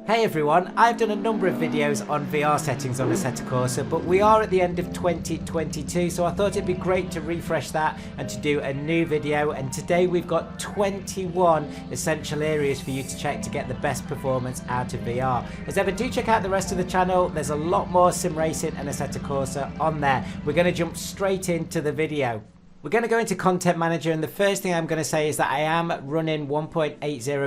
Hey everyone, I've done a number of videos on VR settings on Assetto Corsa, but we are at the end of 2022, so I thought it'd be great to refresh that and to do a new video. And today we've got 21 essential areas for you to check to get the best performance out of VR. As ever, do check out the rest of the channel. There's a lot more sim racing and Assetto Corsa on there. We're going to jump straight into the video. We're going to go into Content Manager, and the first thing I'm going to say is that I am running 1.80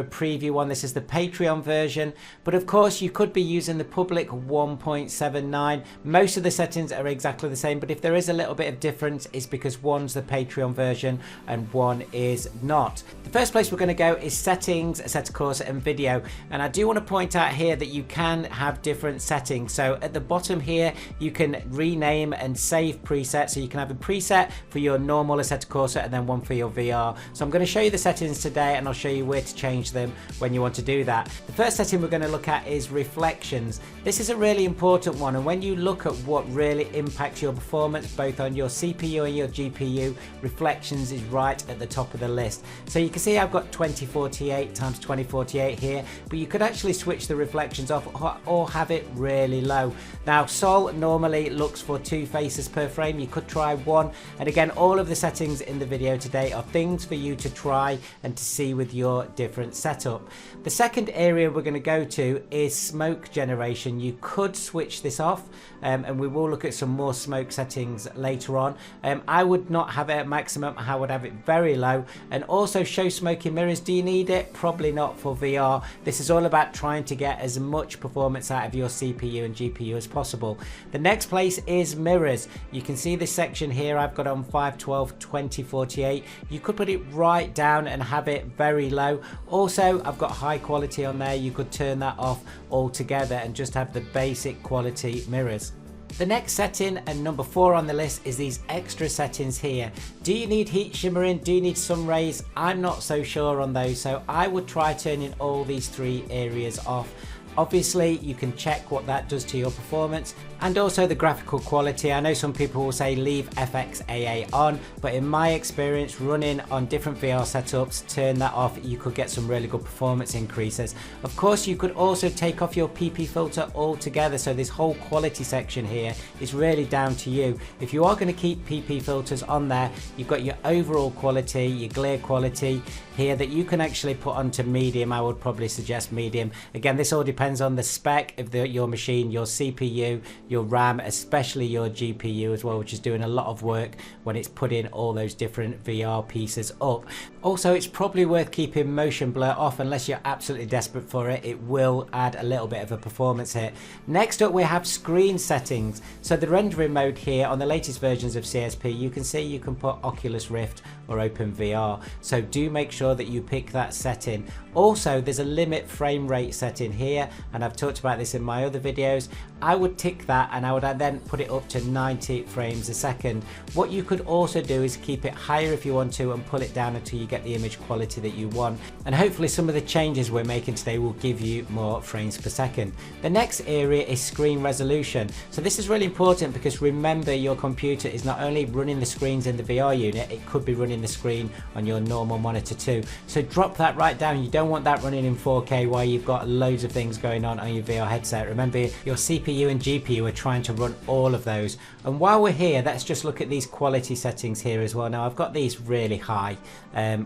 preview one. This is the Patreon version, but of course you could be using the public 1.79. Most of the settings are exactly the same, but if there is a little bit of difference, it's because one's the Patreon version and one is not. The first place we're going to go is Settings, Assetto Corsa and Video, and I do want to point out here that you can have different settings. So at the bottom here, you can rename and save presets, so you can have a preset for your normal Assetto Corsa and then one for your VR. So I'm going to show you the settings today, and I'll show you where to change them when you want to do that. The first setting we're going to look at is reflections. This is a really important one, and when you look at what really impacts your performance both on your CPU and your GPU, reflections is right at the top of the list. So you can see I've got 2048 times 2048 here, but you could actually switch the reflections off or have it really low. Now Sol normally looks for 2 faces per frame. You could try 1, and again, all of the settings in the video today are things for you to try and to see with your different setup. The second area we're going to go to is smoke generation. You could switch this off, and we will look at some more smoke settings later on. I would not have it at maximum. I would have it very low. And also show smoking mirrors. Do you need it? Probably not for VR. This is all about trying to get as much performance out of your CPU and GPU as possible. The next place is mirrors. You can see this section here I've got on 512 2048. You could put it right down and have it very low. Also, I've got high quality on there. You could turn that off altogether and just have the basic quality mirrors. The next setting, and number 4 on the list, is these extra settings here. Do you need heat shimmering? Do you need sun rays? I'm not so sure on those, so I would try turning all these 3 areas off. Obviously, you can check what that does to your performance and also the graphical quality. I know some people will say leave FXAA on, but in my experience running on different VR setups, turn that off. You could get some really good performance increases. Of course, you could also take off your PP filter altogether. So this whole quality section here is really down to you. If you are going to keep PP filters on there, you've got your overall quality, your glare quality here that you can actually put onto medium. I would probably suggest medium. Again, this all depends on the spec of your machine, your CPU, your RAM, especially your GPU as well, which is doing a lot of work when it's putting all those different VR pieces up. Also, it's probably worth keeping motion blur off unless you're absolutely desperate for it. It will add a little bit of a performance hit. Next up, we have screen settings. So the rendering mode here on the latest versions of CSP, you can see you can put Oculus Rift or OpenVR. So do make sure that you pick that setting. Also, there's a limit frame rate setting here, and I've talked about this in my other videos. I would tick that, and I would then put it up to 90 frames a second. What you could also do is keep it higher if you want to and pull it down until you get the image quality that you want. And hopefully some of the changes we're making today will give you more frames per second. The next area is screen resolution. So this is really important because remember, your computer is not only running the screens in the VR unit, it could be running the screen on your normal monitor too. So drop that right down. You don't want that running in 4K while you've got loads of things going on your VR headset. Remember, your CPU and GPU are trying to run all of those. And while we're here, let's just look at these quality settings here as well. Now I've got these really high.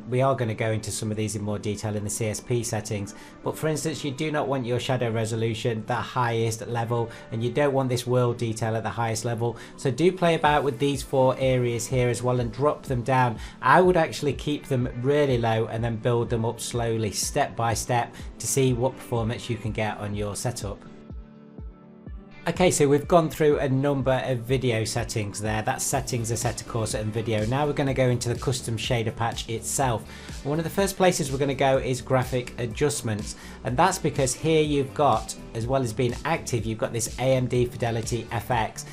We are going to go into some of these in more detail in the CSP settings, but for instance, you do not want your shadow resolution the highest level, and you don't want this world detail at the highest level. So do play about with these 4 areas here as well and drop them down. I would actually keep them really low and then build them up slowly, step by step, to see what performance you can get on your setup. Okay, so we've gone through a number of video settings there. That's settings, Assetto Corsa and video. Now we're going to go into the custom shader patch itself. One of the first places we're going to go is graphic adjustments, and that's because here you've got, as well as being active, you've got this AMD Fidelity FX.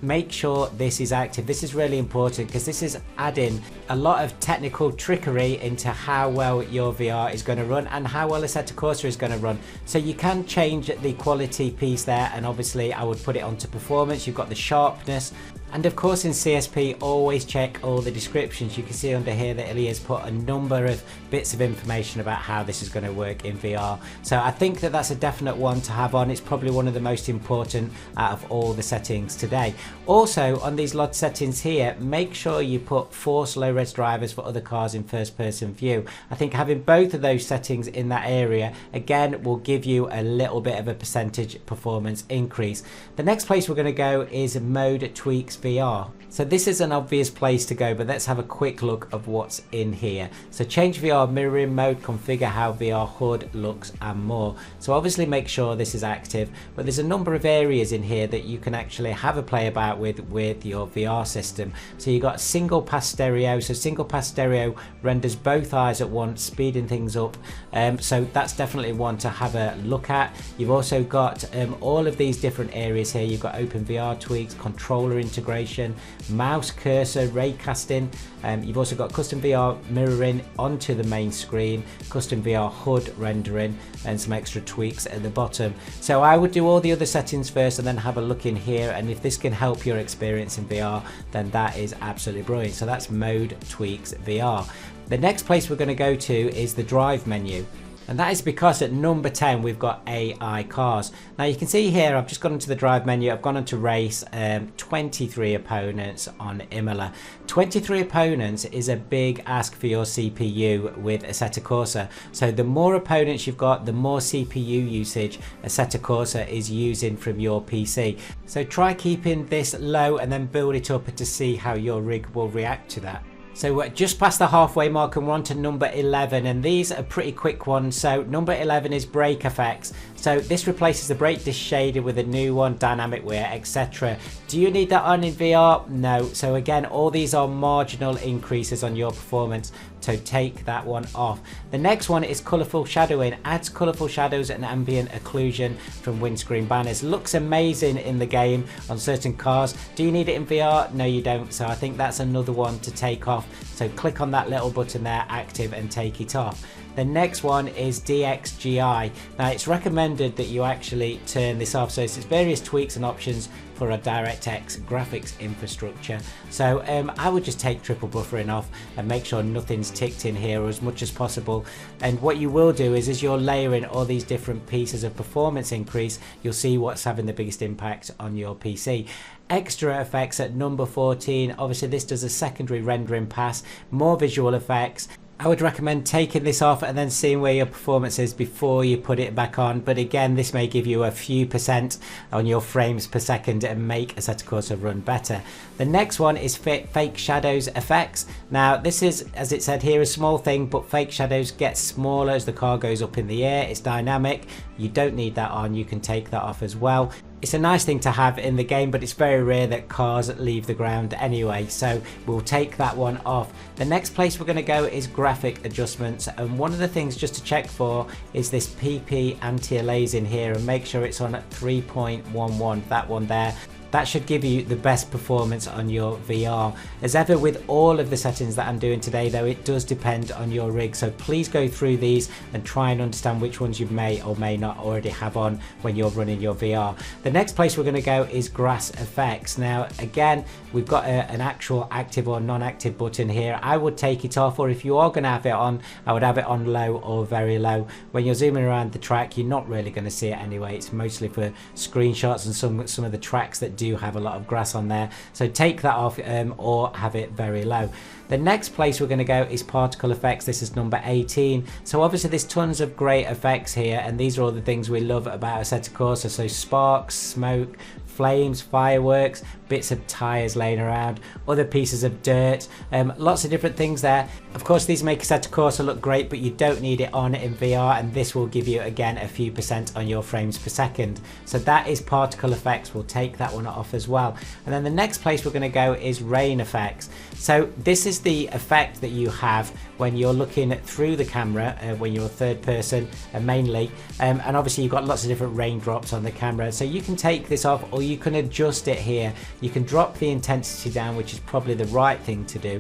Make sure this is active. This is really important because this is adding a lot of technical trickery into how well your VR is going to run and how well Assetto Corsa is going to run. So you can change the quality piece there, and obviously I would put it onto performance. You've got the sharpness, And of course in CSP, always check all the descriptions. You can see under here that Ilya has put a number of bits of information about how this is going to work in VR. So I think that that's a definite one to have on. It's probably one of the most important out of all the settings today. Also on these LOD settings here, make sure you put force low res drivers for other cars in first person view. I think having both of those settings in that area again will give you a little bit of a percentage performance increase. The next place we're going to go is Mode Tweaks VR. So this is an obvious place to go, but let's have a quick look of what's in here. So change VR mirroring mode, configure how VR HUD looks and more. So obviously make sure this is active, but there's a number of areas in here that you can actually have a play about with your VR system. So you've got single pass stereo. So single pass stereo renders both eyes at once, speeding things up. So that's definitely one to have a look at. You've also got all of these different areas here. You've got open VR tweaks, controller integration, mouse cursor raycasting. You've also got custom VR mirroring onto the main screen, custom VR HUD rendering, and some extra tweaks at the bottom. So I would do all the other settings first and then have a look in here, and if this can help your experience in VR, then that is absolutely brilliant. So that's Mode Tweaks VR. The next place we're going to go to is the drive menu. And that is because at number 10 we've got AI cars. Now you can see here I've just gone into the drive menu, I've gone into race, 23 opponents on Imola. 23 opponents is a big ask for your CPU with Assetto Corsa. So the more opponents you've got, the more CPU usage Assetto Corsa is using from your PC. So try keeping this low and then build it up to see how your rig will react to that. So we're just past the halfway mark and we're on to number 11, and these are pretty quick ones. So number 11 is brake effects. So this replaces the brake disc shader with a new one, dynamic wear, etc. Do you need that on in VR? No. So again, all these are marginal increases on your performance, so take that one off. The next one is colourful shadowing. Adds colourful shadows and ambient occlusion from windscreen banners. Looks amazing in the game on certain cars. Do you need it in VR? No, you don't. So I think that's another one to take off. So click on that little button there, active, and take it off. The next one is DXGI. Now it's recommended that you actually turn this off. So it's various tweaks and options for a DirectX graphics infrastructure. So I would just take triple buffering off and make sure nothing's ticked in here as much as possible. And what you will do is as you're layering all these different pieces of performance increase, you'll see what's having the biggest impact on your PC. Extra effects at number 14. Obviously this does a secondary rendering pass, more visual effects. I would recommend taking this off and then seeing where your performance is before you put it back on. But again, this may give you a few percent on your frames per second and make Assetto Corsa run better. The next one is fake shadows effects. Now this is, as it said here, a small thing, but fake shadows get smaller as the car goes up in the air. It's dynamic. You don't need that on. You can take that off as well. It's a nice thing to have in the game, but it's very rare that cars leave the ground anyway, so we'll take that one off. The next place we're going to go is graphic adjustments, and one of the things just to check for is this PP anti-aliasing here, and make sure it's on at 3.11, that one there. That should give you the best performance on your VR. As ever with all of the settings that I'm doing today though, it does depend on your rig, so please go through these and try and understand which ones you may or may not already have on when you're running your VR. The next place we're going to go is grass effects. Now again, we've got an actual active or non-active button here. I would take it off, or if you are going to have it on, I would have it on low or very low. When you're zooming around the track, you're not really going to see it anyway. It's mostly for screenshots and some of the tracks that do have a lot of grass on there, so take that off or have it very low. The next place we're going to go is particle effects. This is number 18. So obviously there's tons of great effects here, and these are all the things we love about Assetto Corsa. So sparks, smoke, flames, fireworks, bits of tires laying around, other pieces of dirt, lots of different things there. Of course these make Assetto Corsa look great, but you don't need it on in VR, and this will give you again a few percent on your frames per second. So that is particle effects. We'll take that one off as well. And then the next place we're going to go is rain effects. So this is the effect that you have when you're looking through the camera, when you're third person mainly, and obviously you've got lots of different raindrops on the camera. So you can take this off, or you can adjust it here. You can drop the intensity down, which is probably the right thing to do,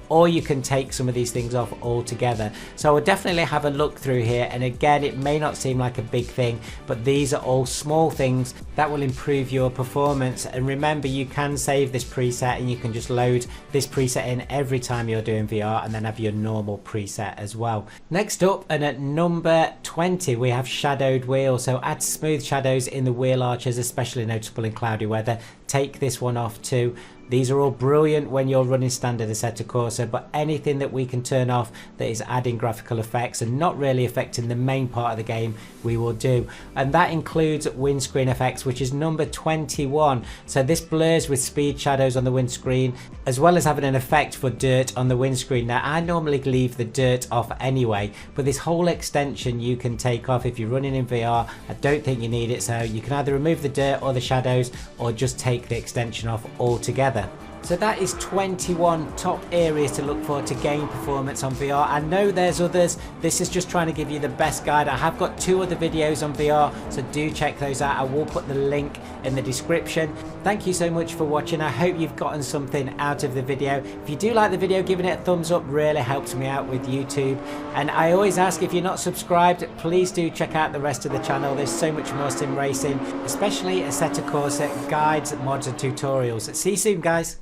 or you can take some of these things off altogether. So I would definitely have a look through here, and again, it may not seem like a big thing, but these are all small things that will improve your performance. And remember, you can save this preset and you can just load this preset in every time you're doing VR and then have your normal preset as well. Next up, and at number 20, we have shadowed wheel. So add smooth shadows in the wheel arches, especially noticeable in cloudy weather. Take this one off too. These are all brilliant when you're running standard Assetto Corsa, but anything that we can turn off that is adding graphical effects and not really affecting the main part of the game, we will do. And that includes windscreen effects, which is number 21. So this blurs with speed shadows on the windscreen, as well as having an effect for dirt on the windscreen. Now, I normally leave the dirt off anyway, but this whole extension you can take off if you're running in VR. I don't think you need it, so you can either remove the dirt or the shadows, or just take the extension off altogether. So that is 21 top areas to look for to gain performance on VR. I know there's others. This is just trying to give you the best guide. I have got 2 other videos on VR, so do check those out. I will put the link in the description. Thank you so much for watching. I hope you've gotten something out of the video. If you do like the video, giving it a thumbs up really helps me out with YouTube. And I always ask, if you're not subscribed, please do check out the rest of the channel. There's so much more sim racing, especially Assetto Corsa guides, mods and tutorials. See you soon, guys.